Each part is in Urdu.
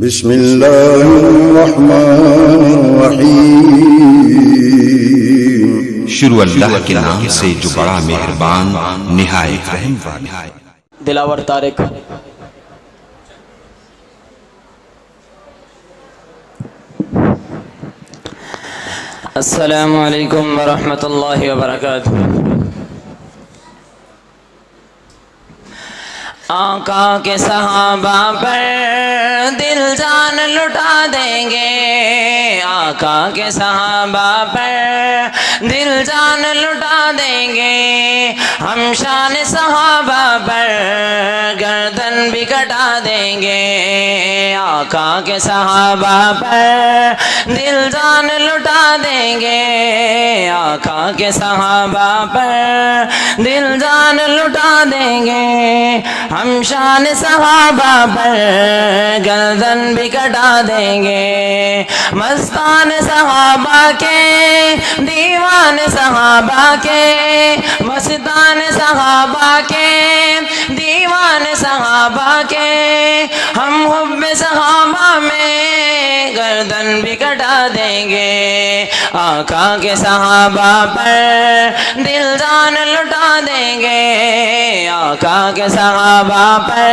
بسم اللہ الرحمن الرحیم۔ شروع اللہ کے نام سے جو بڑا مہربان نہایت رحم والا۔ دلاور طارق السلام علیکم ورحمۃ اللہ وبرکاتہ۔ آقا کے صحابہ پر دل جان لٹا دیں گے، آقا کے صحابہ پر دل جان لٹا دیں گے، ہم شان صحابہ پر گردن بھی کٹا دیں گے، آقا کے صحابہ پر دل جان لٹا دیں گے، آقا کے صحابہ پر دل جان لٹا دیں گے، ہم شان صحابہ پر گردن بھی کٹا دیں گے، مستان صحابہ کے دیوان صحابہ کے، مستان صحابہ کے دیوان صحابہ کے، ہم حب صحابہ میں گردن بھی کٹا دیں گے، آقا کے صحابہ پر دل جان لٹا دیں گے، آقا کے صحابہ پر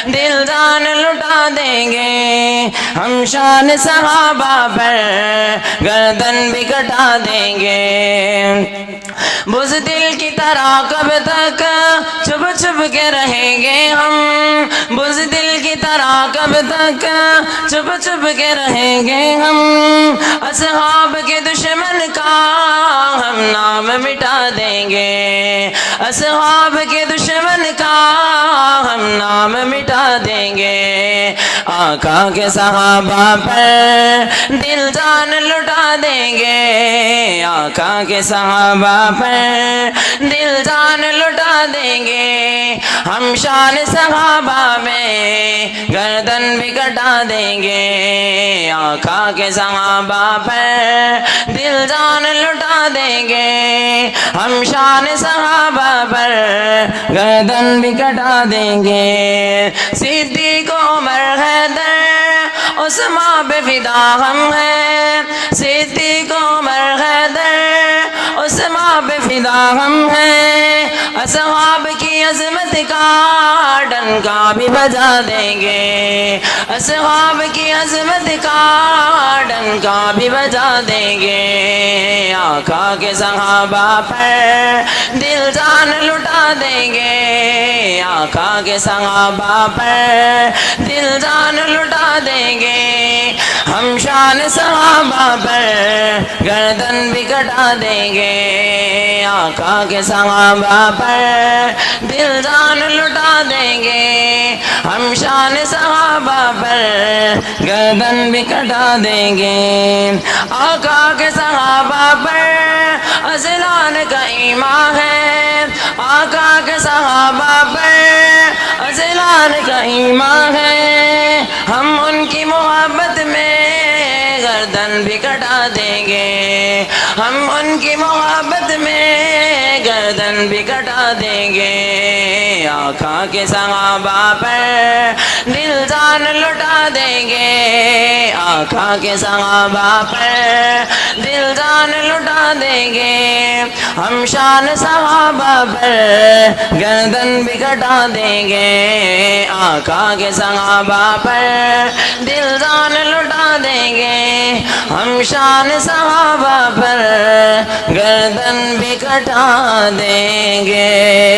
دل جان لٹا دیں گے، ہم شان صحابہ پر گردن بھی کٹا دیں گے، بزدل کی طرح کب تک چھپ چھپ کے رہیں گے ہم، بزدل کی طرح کب تک چھپ چھپ کے رہیں گے ہم، اصحاب کے دشمن کا ہم نام مٹا دیں گے، اصحاب کے دشمن کا ہم نام مٹا دیں گے، آقا کے صحابہ پر دل جان لٹا دیں گے، آقا کے صحابہ پر دل جان لٹا دیں گے، ہم شان صحابہ میں گردن بھی کٹا دیں گے، آقا کے صحابہ پر دل جان لٹا دیں گے، ہم شان صحابہ پر گردن بھی کٹا دیں گے، صدیق عمر حیدر عثمان پہ فدا ہم ہیں، صدیق عمر حیدر عثمان پہ فدا ہم ہیں، اصحاب کی عظمت کا ڈنکا بھی بجا دیں گے، اصحاب کی عظمت کا ڈنکا بھی بجا دیں گے، آقا کے صحابہ پر دل جان لٹا دیں گے، آقا کے صحابہ پر دل جان لٹا دیں گے، ہم شان صحابہ پر گردن بھی کٹا دیں گے، آقا کے صحابہ پر دل جان لٹا دیں گے، ہم شان صحابہ پر گردن بھی کٹا دیں گے، آقا کے صحابہ پر اذلان کا ایمان ہے، آقا کے صحابہ پر اذلان کا ایمان ہے، ہم ان کی محبت میں گردن بھی کٹا دیں گے، ہم ان کی محبت میں گردن بھی کٹا دیں گے، آقا کے صحابہ پر دل جان لٹا دیں گے، آقا کے صحابہ پر دل جان لٹا دیں گے، ہم شان صحابہ پر گردن بھی کٹا دیں گے، آقا کے صحابہ پر دل جان لٹا دیں گے، ہم شان صحابہ پر گردن بھی کٹا دیں گے۔